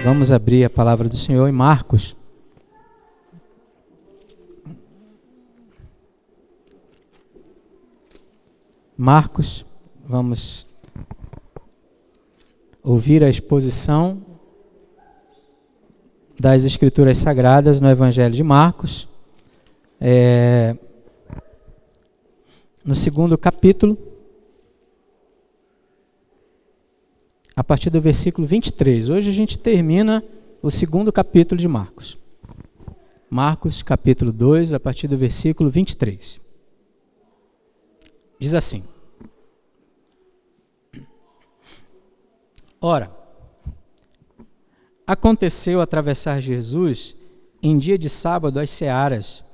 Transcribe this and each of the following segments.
Vamos abrir a palavra do Senhor em Marcos. Marcos, vamos ouvir a exposição das Escrituras Sagradas no Evangelho de Marcos, no segundo capítulo, a partir do versículo 23. Hoje a gente termina o segundo capítulo de Marcos. Marcos, capítulo 2, a partir do versículo 23. Diz assim: Ora, aconteceu atravessar Jesus em dia de sábado as searas,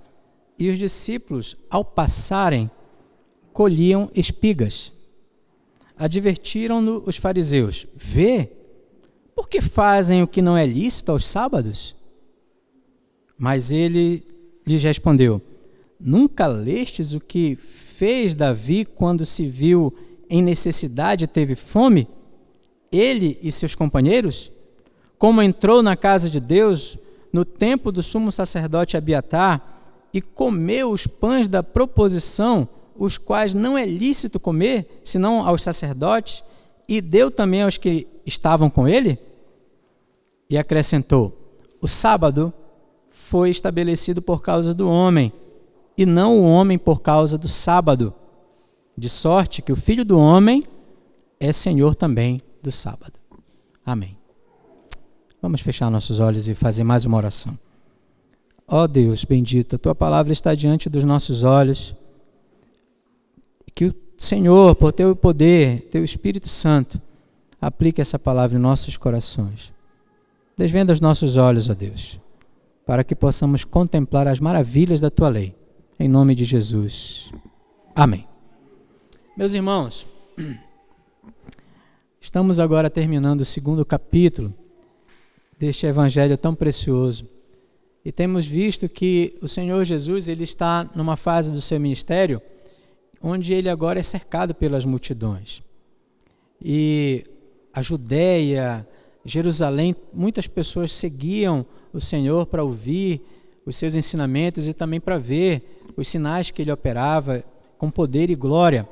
e os discípulos, ao passarem, colhiam espigas. Advertiram-no os fariseus: Vê, por que fazem o que não é lícito aos sábados? Mas ele lhes respondeu: Nunca lestes o que fez Davi quando se viu em necessidade e teve fome? Ele e seus companheiros? Como entrou na casa de Deus no tempo do sumo sacerdote Abiatar e comeu os pães da proposição, os quais não é lícito comer, senão aos sacerdotes, e deu também aos que estavam com ele? E acrescentou: O sábado foi estabelecido por causa do homem, e não o homem por causa do sábado, de sorte que o Filho do Homem é Senhor também do sábado. Amém. Vamos fechar nossos olhos e fazer mais uma oração. Ó Deus bendito, a Tua palavra está diante dos nossos olhos. Que o Senhor, por Teu poder, Teu Espírito Santo, aplique essa palavra em nossos corações. Desvenda os nossos olhos, ó Deus, para que possamos contemplar as maravilhas da Tua lei. Em nome de Jesus. Amém. Meus irmãos, estamos agora terminando o segundo capítulo deste evangelho tão precioso. E temos visto que o Senhor Jesus, ele está numa fase do seu ministério onde ele agora é cercado pelas multidões. E a Judéia, Jerusalém, muitas pessoas seguiam o Senhor para ouvir os seus ensinamentos e também para ver os sinais que ele operava com poder e glória.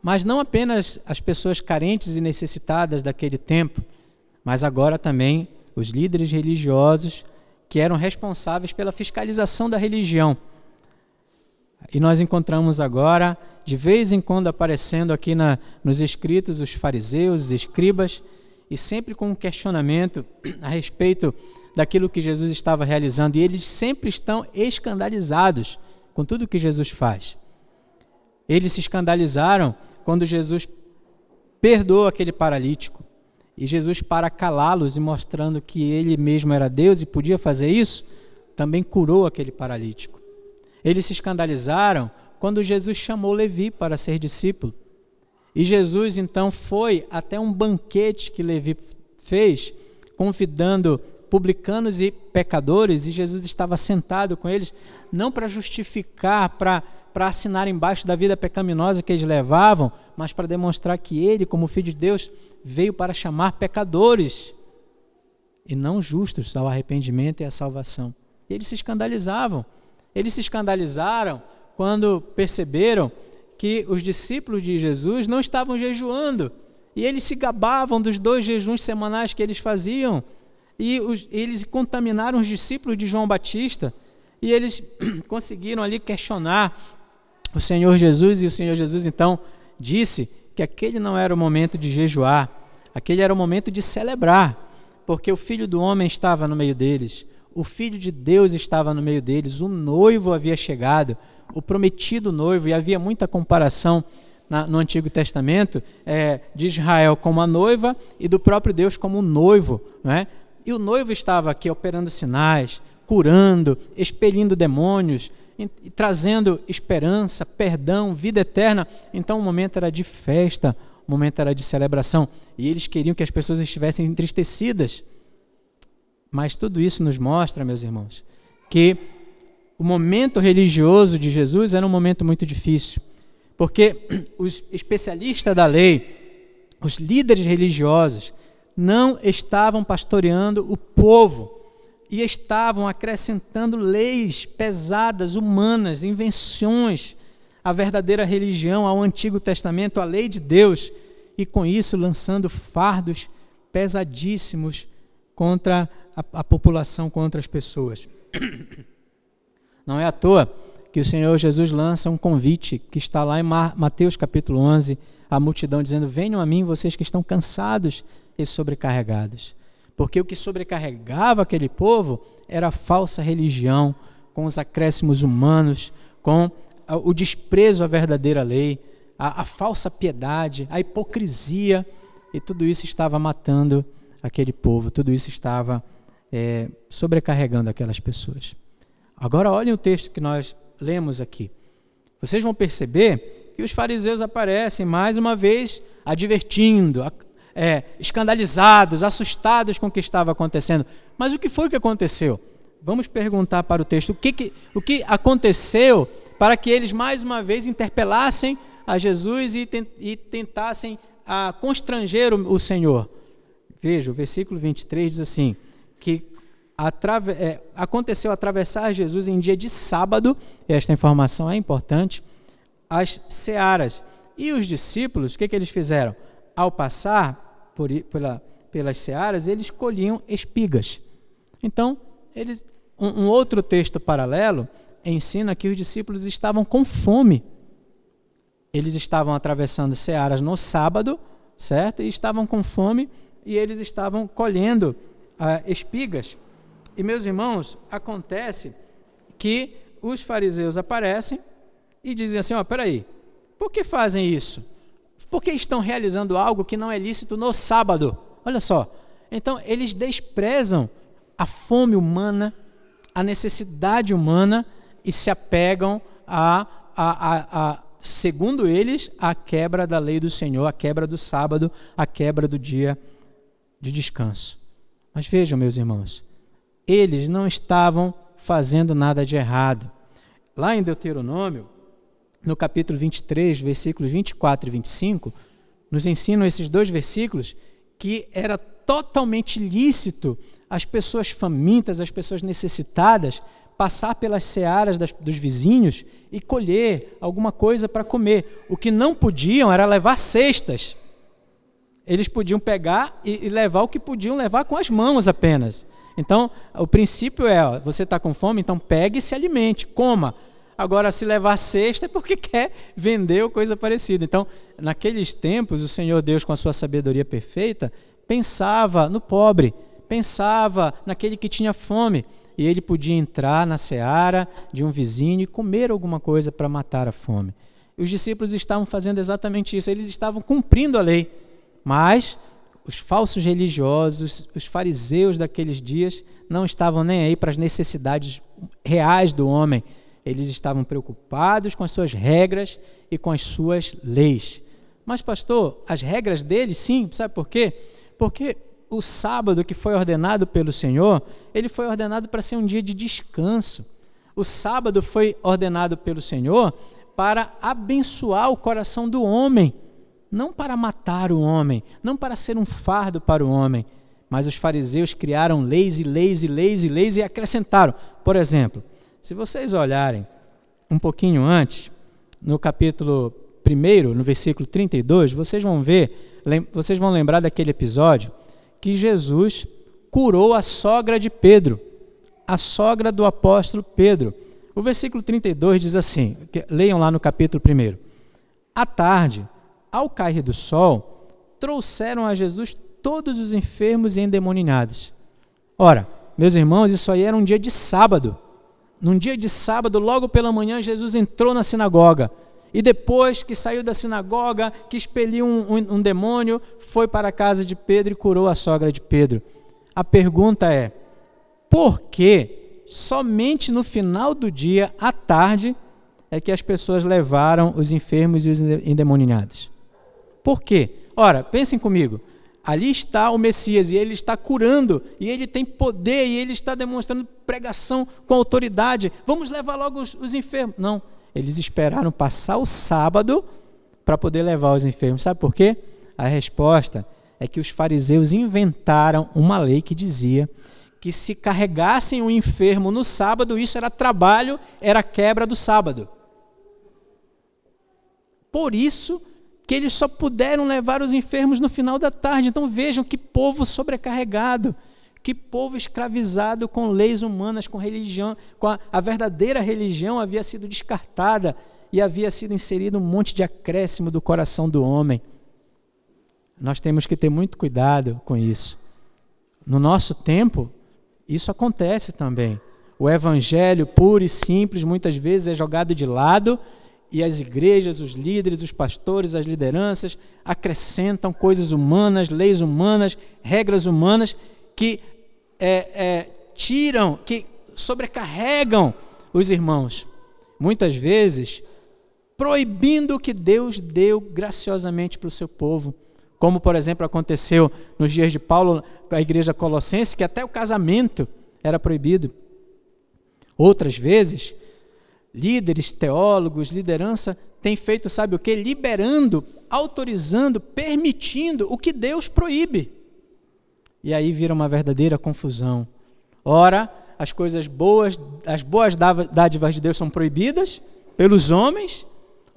Mas não apenas as pessoas carentes e necessitadas daquele tempo, mas agora também os líderes religiosos que eram responsáveis pela fiscalização da religião. E nós encontramos agora, de vez em quando aparecendo aqui nos escritos, os fariseus, os escribas, e sempre com um questionamento a respeito daquilo que Jesus estava realizando. E eles sempre estão escandalizados com tudo que Jesus faz. Eles se escandalizaram quando Jesus perdoou aquele paralítico. E Jesus, para calá-los e mostrando que ele mesmo era Deus e podia fazer isso, também curou aquele paralítico. Eles se escandalizaram quando Jesus chamou Levi para ser discípulo. E Jesus, então, foi até um banquete que Levi fez, convidando publicanos e pecadores, e Jesus estava sentado com eles, não para justificar, para assinar embaixo da vida pecaminosa que eles levavam, mas para demonstrar que ele, como Filho de Deus, veio para chamar pecadores e não justos ao arrependimento e à salvação. E eles se escandalizavam. Eles se escandalizaram quando perceberam que os discípulos de Jesus não estavam jejuando. E eles se gabavam dos 2 jejuns semanais que eles faziam. E eles contaminaram os discípulos de João Batista. E eles conseguiram ali questionar o Senhor Jesus. E o Senhor Jesus, então, disse que aquele não era o momento de jejuar. Aquele era o momento de celebrar. Porque o Filho do Homem estava no meio deles. O Filho de Deus estava no meio deles. O noivo havia chegado. O prometido noivo. E havia muita comparação no Antigo Testamento de Israel como a noiva e do próprio Deus como o noivo, né? E o noivo estava aqui operando sinais, curando, expelindo demônios, trazendo esperança, perdão, vida eterna. Então o momento era de festa, o momento era de celebração. E eles queriam que as pessoas estivessem entristecidas. Mas tudo isso nos mostra, meus irmãos, que o momento religioso de Jesus era um momento muito difícil. Porque os especialistas da lei, os líderes religiosos, não estavam pastoreando o povo e estavam acrescentando leis pesadas, humanas, invenções à verdadeira religião, ao Antigo Testamento, à lei de Deus, e com isso lançando fardos pesadíssimos contra a população, contra as pessoas. Não é à toa que o Senhor Jesus lança um convite que está lá em Mateus capítulo 11, a multidão dizendo: venham a mim vocês que estão cansados e sobrecarregados. Porque o que sobrecarregava aquele povo era a falsa religião, com os acréscimos humanos, com o desprezo à verdadeira lei, a falsa piedade, a hipocrisia, e tudo isso estava matando aquele povo, tudo isso estava sobrecarregando aquelas pessoas. Agora olhem o texto que nós lemos aqui. Vocês vão perceber que os fariseus aparecem mais uma vez advertindo, escandalizados, assustados com o que estava acontecendo. Mas o que foi que aconteceu? Vamos perguntar para o texto o que aconteceu para que eles mais uma vez interpelassem a Jesus e tentassem constranger o Senhor. Veja, o versículo 23 diz assim, que aconteceu atravessar Jesus em dia de sábado, esta informação é importante, as searas. E os discípulos, o que eles fizeram? Ao passar pelas searas, eles colhiam espigas. Então, um outro texto paralelo ensina que os discípulos estavam com fome. Eles estavam atravessando searas no sábado, certo? E estavam com fome e eles estavam colhendo espigas. E, meus irmãos, acontece que os fariseus aparecem e dizem assim: peraí, por que fazem isso? Por que estão realizando algo que não é lícito no sábado? Olha só, então eles desprezam a fome humana, a necessidade humana e se apegam segundo eles, a quebra da lei do Senhor, a quebra do sábado, a quebra do dia de descanso. Mas vejam, meus irmãos, eles não estavam fazendo nada de errado. Lá em Deuteronômio, no capítulo 23, versículos 24 e 25, nos ensinam esses dois versículos que era totalmente lícito as pessoas famintas, as pessoas necessitadas, passar pelas searas dos vizinhos e colher alguma coisa para comer. O que não podiam era levar cestas. Eles podiam pegar e levar o que podiam levar com as mãos apenas. Então, o princípio você está com fome, então pegue e se alimente, coma. Agora, se levar cesta é porque quer vender ou coisa parecida. Então, naqueles tempos, o Senhor Deus, com a sua sabedoria perfeita, pensava no pobre, pensava naquele que tinha fome, e ele podia entrar na seara de um vizinho e comer alguma coisa para matar a fome. E os discípulos estavam fazendo exatamente isso, eles estavam cumprindo a lei, mas os falsos religiosos, os fariseus daqueles dias, não estavam nem aí para as necessidades reais do homem. Eles estavam preocupados com as suas regras e com as suas leis. Mas, pastor, as regras deles, sim, sabe por quê? Porque o sábado que foi ordenado pelo Senhor, ele foi ordenado para ser um dia de descanso. O sábado foi ordenado pelo Senhor para abençoar o coração do homem, não para matar o homem, não para ser um fardo para o homem. Mas os fariseus criaram leis e leis e leis e leis e acrescentaram. Por exemplo, se vocês olharem um pouquinho antes, no capítulo 1, no versículo 32, vocês vão lembrar daquele episódio que Jesus curou a sogra de Pedro, a sogra do apóstolo Pedro. O versículo 32 diz assim, leiam lá no capítulo 1. À tarde, ao cair do sol, trouxeram a Jesus todos os enfermos e endemoniados. Ora, meus irmãos, isso aí era um dia de sábado. Num dia de sábado, logo pela manhã, Jesus entrou na sinagoga. E depois que saiu da sinagoga, que expeliu um demônio, foi para a casa de Pedro e curou a sogra de Pedro. A pergunta é, por que somente no final do dia, à tarde, é que as pessoas levaram os enfermos e os endemoniados? Por quê? Ora, pensem comigo. Ali está o Messias e ele está curando, e ele tem poder, e ele está demonstrando pregação com autoridade. Vamos levar logo os enfermos. Não, eles esperaram passar o sábado para poder levar os enfermos. Sabe por quê? A resposta é que os fariseus inventaram uma lei que dizia que se carregassem o enfermo no sábado, isso era trabalho, era quebra do sábado. Por isso que eles só puderam levar os enfermos no final da tarde. Então vejam que povo sobrecarregado, que povo escravizado com leis humanas, com religião, com a verdadeira religião havia sido descartada e havia sido inserido um monte de acréscimo do coração do homem. Nós temos que ter muito cuidado com isso. No nosso tempo, isso acontece também. O evangelho puro e simples muitas vezes é jogado de lado e as igrejas, os líderes, os pastores, as lideranças acrescentam coisas humanas, leis humanas, regras humanas que tiram, que sobrecarregam os irmãos. Muitas vezes proibindo o que Deus deu graciosamente para o seu povo. Como, por exemplo, aconteceu nos dias de Paulo, com a igreja colossense, que até o casamento era proibido. Outras vezes, líderes, teólogos, liderança, têm feito, sabe o quê? Liberando, autorizando, permitindo o que Deus proíbe. E aí vira uma verdadeira confusão. Ora, as coisas boas, as boas dádivas de Deus são proibidas pelos homens.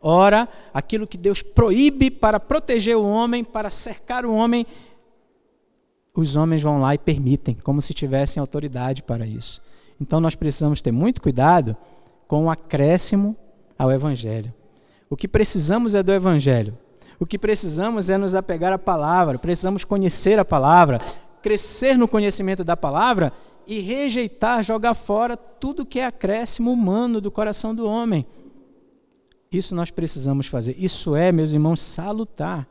Ora, aquilo que Deus proíbe para proteger o homem, para cercar o homem, os homens vão lá e permitem, como se tivessem autoridade para isso. Então nós precisamos ter muito cuidado com o acréscimo ao Evangelho. O que precisamos é do Evangelho. O que precisamos é nos apegar à palavra, precisamos conhecer a palavra, crescer no conhecimento da palavra e rejeitar, jogar fora tudo que é acréscimo humano do coração do homem. Isso nós precisamos fazer. Isso é, meus irmãos, salutar.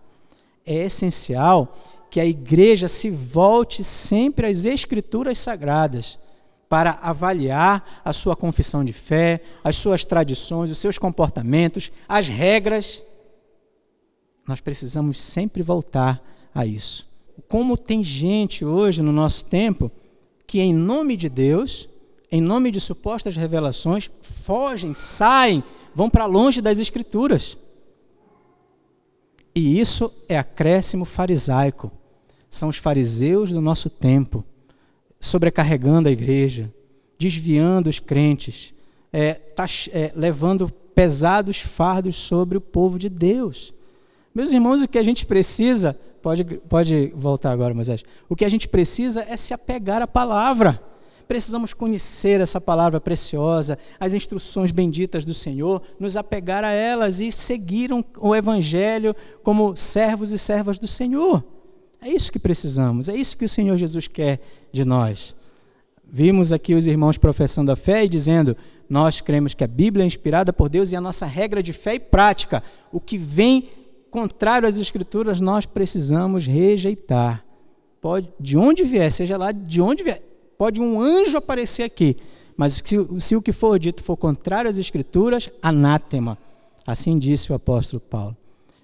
É essencial que a igreja se volte sempre às Escrituras Sagradas para avaliar a sua confissão de fé, as suas tradições, os seus comportamentos, as regras. Nós precisamos sempre voltar a isso. Como tem gente hoje no nosso tempo que em nome de Deus, em nome de supostas revelações, fogem, saem, vão para longe das Escrituras. E isso é acréscimo farisaico. São os fariseus do nosso tempo, sobrecarregando a igreja, desviando os crentes, levando pesados fardos sobre o povo de Deus. Meus irmãos, o que a gente precisa, pode voltar agora, Moisés, o que a gente precisa é se apegar à palavra. Precisamos conhecer essa palavra preciosa, as instruções benditas do Senhor, nos apegar a elas e seguir o Evangelho como servos e servas do Senhor. É isso que precisamos, é isso que o Senhor Jesus quer de nós. Vimos aqui os irmãos professando a fé e dizendo, nós cremos que a Bíblia é inspirada por Deus e a nossa regra de fé e prática. O que vem contrário às Escrituras, nós precisamos rejeitar. Pode, de onde vier, seja lá de onde vier, pode um anjo aparecer aqui, mas se o que for dito for contrário às Escrituras, anátema. Assim disse o apóstolo Paulo.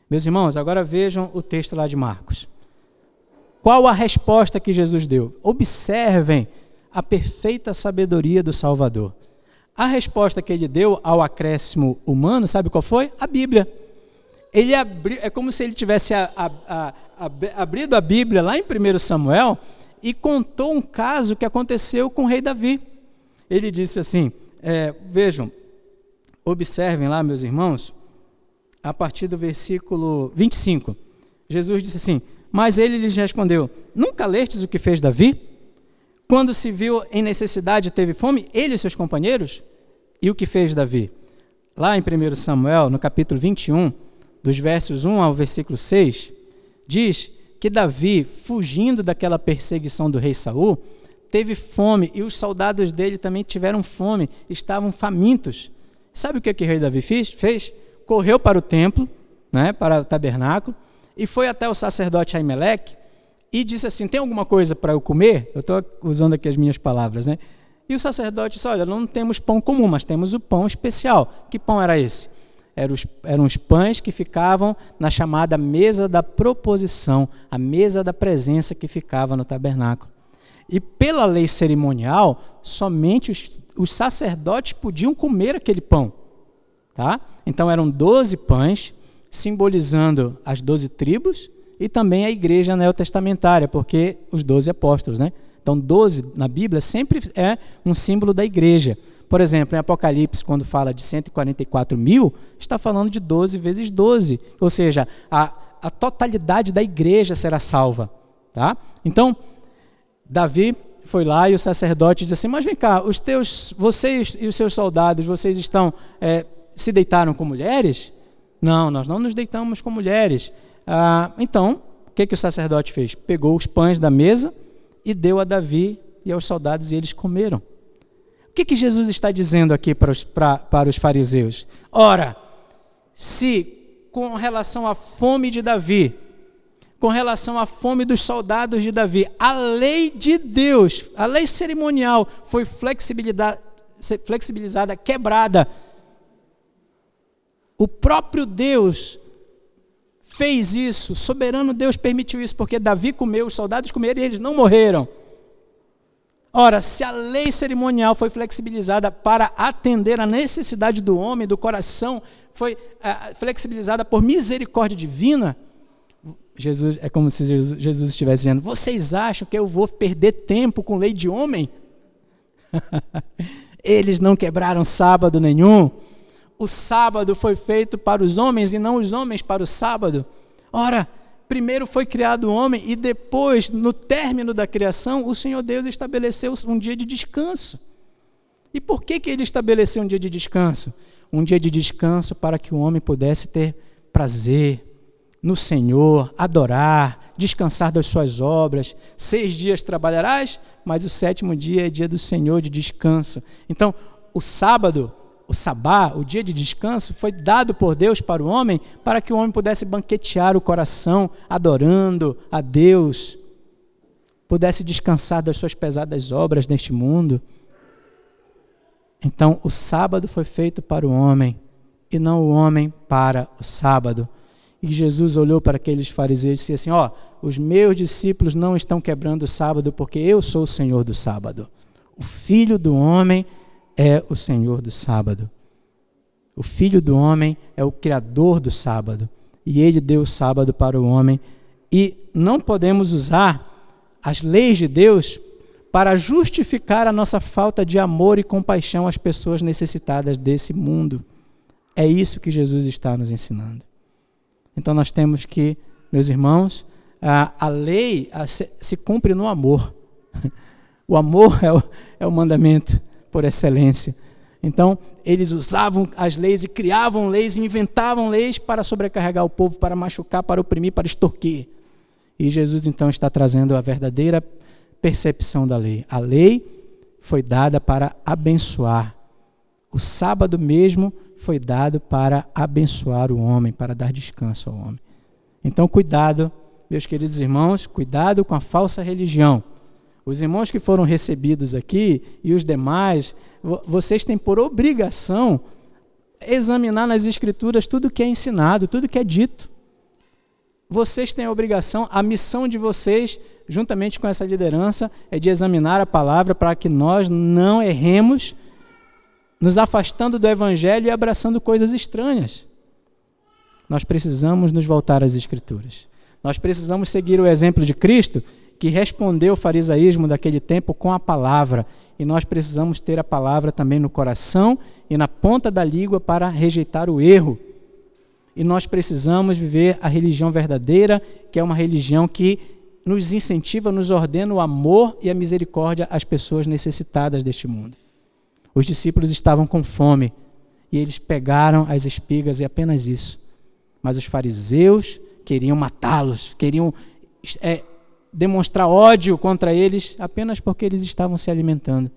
Meus irmãos, agora vejam o texto lá de Marcos. Qual a resposta que Jesus deu? Observem a perfeita sabedoria do Salvador. A resposta que ele deu ao acréscimo humano, sabe qual foi? A Bíblia. Ele é como se ele tivesse abrido a Bíblia lá em 1 Samuel e contou um caso que aconteceu com o rei Davi. Ele disse assim, vejam, observem lá, meus irmãos, a partir do versículo 25. Jesus disse assim, mas ele lhes respondeu, nunca lestes o que fez Davi? Quando se viu em necessidade e teve fome, ele e seus companheiros? E o que fez Davi? Lá em 1 Samuel, no capítulo 21, dos versos 1 ao versículo 6, diz que Davi, fugindo daquela perseguição do rei Saul, teve fome e os soldados dele também tiveram fome, estavam famintos. Sabe o que o rei Davi fez? Correu para o templo, para o tabernáculo, e foi até o sacerdote Aimeleque e disse assim, tem alguma coisa para eu comer? Eu estou usando aqui as minhas palavras, E o sacerdote disse, olha, não temos pão comum, mas temos o pão especial. Que pão era esse? Eram os pães que ficavam na chamada mesa da proposição, a mesa da presença que ficava no tabernáculo. E pela lei cerimonial, somente os sacerdotes podiam comer aquele pão. Tá? Então eram 12 pães, simbolizando as 12 tribos e também a igreja neotestamentária, porque os 12 apóstolos, né? Então, 12 na Bíblia sempre é um símbolo da igreja. Por exemplo, em Apocalipse, quando fala de 144 mil, está falando de 12 vezes 12. Ou seja, a totalidade da igreja será salva. Tá? Então, Davi foi lá e o sacerdote disse assim, mas vem cá, vocês e os seus soldados, vocês se deitaram com mulheres? Não, nós não nos deitamos com mulheres. Então, o que o sacerdote fez? Pegou os pães da mesa e deu a Davi e aos soldados e eles comeram. O que Jesus está dizendo aqui para os fariseus? Ora, se com relação à fome de Davi, com relação à fome dos soldados de Davi, a lei de Deus, a lei cerimonial foi flexibilizada, quebrada. O próprio Deus fez isso, soberano Deus permitiu isso, porque Davi comeu, os soldados comeram e eles não morreram. Ora, se a lei cerimonial foi flexibilizada para atender a necessidade do homem, do coração, foi flexibilizada por misericórdia divina, é como se Jesus estivesse dizendo, vocês acham que eu vou perder tempo com lei de homem? Eles não quebraram sábado nenhum. O sábado foi feito para os homens e não os homens para o sábado. Ora, primeiro foi criado o homem e depois, no término da criação, o Senhor Deus estabeleceu um dia de descanso. E por que ele estabeleceu um dia de descanso? Um dia de descanso para que o homem pudesse ter prazer no Senhor, adorar, descansar das suas obras. 6 dias trabalharás, mas o 7º dia é dia do Senhor, de descanso. Então, o sábado, o sabá, o dia de descanso, foi dado por Deus para o homem, para que o homem pudesse banquetear o coração, adorando a Deus, pudesse descansar das suas pesadas obras neste mundo. Então, o sábado foi feito para o homem, e não o homem para o sábado. E Jesus olhou para aqueles fariseus e disse assim, os meus discípulos não estão quebrando o sábado, porque eu sou o Senhor do sábado. O Filho do homem é o Senhor do sábado. O Filho do homem é o Criador do sábado. E ele deu o sábado para o homem. E não podemos usar as leis de Deus para justificar a nossa falta de amor e compaixão às pessoas necessitadas desse mundo. É isso que Jesus está nos ensinando. Então nós temos que, meus irmãos, a lei se cumpre no amor. O amor é o mandamento por excelência. Então, eles usavam as leis e criavam leis e inventavam leis para sobrecarregar o povo, para machucar, para oprimir, para extorquir. E Jesus, então, está trazendo a verdadeira percepção da lei. A lei foi dada para abençoar. O sábado mesmo foi dado para abençoar o homem, para dar descanso ao homem. Então, cuidado, meus queridos irmãos, cuidado com a falsa religião. Os irmãos que foram recebidos aqui e os demais, vocês têm por obrigação examinar nas Escrituras tudo que é ensinado, tudo que é dito. Vocês têm a obrigação, a missão de vocês, juntamente com essa liderança, é de examinar a palavra para que nós não erremos, nos afastando do Evangelho e abraçando coisas estranhas. Nós precisamos nos voltar às Escrituras. Nós precisamos seguir o exemplo de Cristo, que respondeu o farisaísmo daquele tempo com a palavra. E nós precisamos ter a palavra também no coração e na ponta da língua para rejeitar o erro. E nós precisamos viver a religião verdadeira, que é uma religião que nos incentiva, nos ordena o amor e a misericórdia às pessoas necessitadas deste mundo. Os discípulos estavam com fome e eles pegaram as espigas e apenas isso. Mas os fariseus queriam matá-los, queriam demonstrar ódio contra eles apenas porque eles estavam se alimentando.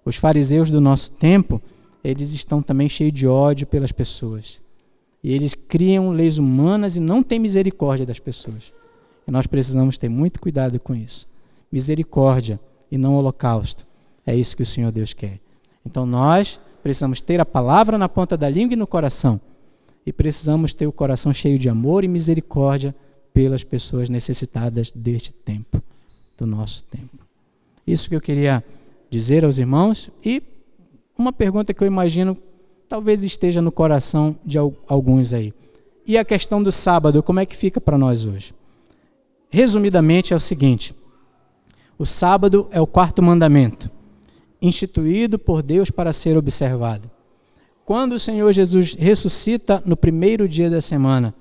Os fariseus do nosso tempo, eles estão também cheios de ódio pelas pessoas. E eles criam leis humanas e não têm misericórdia das pessoas. E nós precisamos ter muito cuidado com isso. Misericórdia e não holocausto. É isso que o Senhor Deus quer. Então nós precisamos ter a palavra na ponta da língua e no coração. E precisamos ter o coração cheio de amor e misericórdia pelas pessoas necessitadas deste tempo, do nosso tempo. Isso que eu queria dizer aos irmãos. E uma pergunta que eu imagino talvez esteja no coração de alguns aí. E a questão do sábado, como é que fica para nós hoje? resumidamente, é o seguinte: o sábado é o 4º mandamento, instituído por Deus para ser observado. Quando o Senhor Jesus ressuscita no primeiro dia da semana,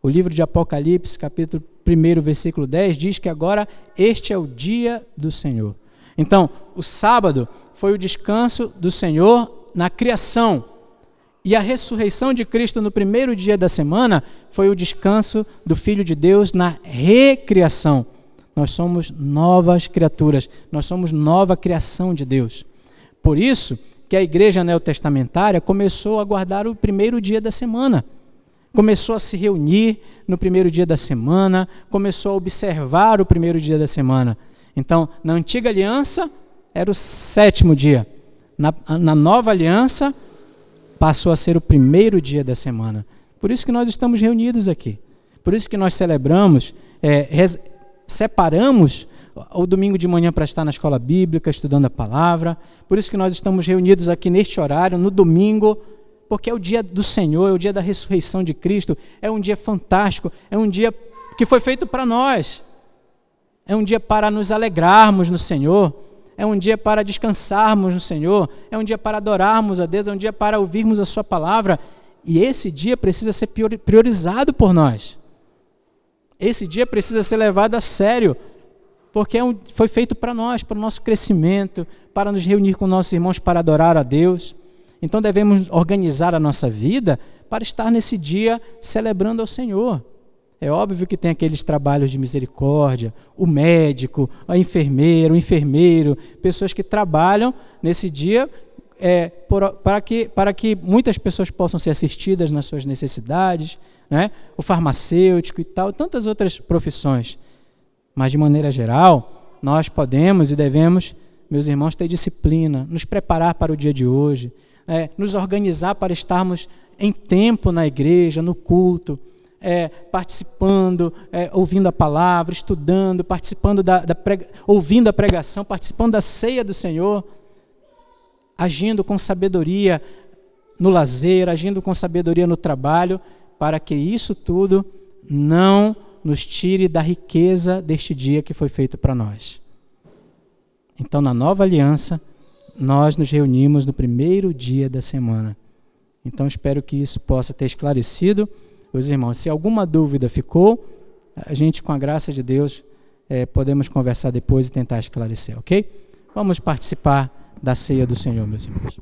o livro de Apocalipse, capítulo 1, versículo 10, diz que agora este é o dia do Senhor. Então, o sábado foi o descanso do Senhor na criação, e a ressurreição de Cristo no primeiro dia da semana foi o descanso do Filho de Deus na recriação. Nós somos novas criaturas, nós somos nova criação de Deus. Por isso que a igreja neotestamentária começou a guardar o primeiro dia da semana. Começou a se reunir no primeiro dia da semana, começou a observar o primeiro dia da semana. Então, na antiga aliança, era o 7º dia. Na nova aliança, passou a ser o primeiro dia da semana. Por isso que nós estamos reunidos aqui. Por isso que nós celebramos, separamos o domingo de manhã para estar na escola bíblica, estudando a palavra. Por isso que nós estamos reunidos aqui neste horário, no domingo, porque é o dia do Senhor, é o dia da ressurreição de Cristo, é um dia fantástico, é um dia que foi feito para nós. É um dia para nos alegrarmos no Senhor, é um dia para descansarmos no Senhor, é um dia para adorarmos a Deus, é um dia para ouvirmos a sua palavra, e esse dia precisa ser priorizado por nós. Esse dia precisa ser levado a sério, porque foi feito para nós, para o nosso crescimento, para nos reunir com nossos irmãos para adorar a Deus. Então devemos organizar a nossa vida para estar nesse dia celebrando ao Senhor. É óbvio que tem aqueles trabalhos de misericórdia, o médico, a enfermeira, o enfermeiro, pessoas que trabalham nesse dia para que muitas pessoas possam ser assistidas nas suas necessidades, né? O farmacêutico e tal, tantas outras profissões. Mas, de maneira geral, nós podemos e devemos, meus irmãos, ter disciplina, nos preparar para o dia de hoje, nos organizar para estarmos em tempo na igreja, no culto, participando, ouvindo a palavra, estudando, participando ouvindo a pregação, participando da ceia do Senhor, agindo com sabedoria no lazer, agindo com sabedoria no trabalho, para que isso tudo não nos tire da riqueza deste dia que foi feito para nós. Então, na nova aliança, nós nos reunimos no primeiro dia da semana. Então, espero que isso possa ter esclarecido os irmãos. Se alguma dúvida ficou, a gente, com a graça de Deus, podemos conversar depois e tentar esclarecer, ok? Vamos participar da ceia do Senhor, meus irmãos.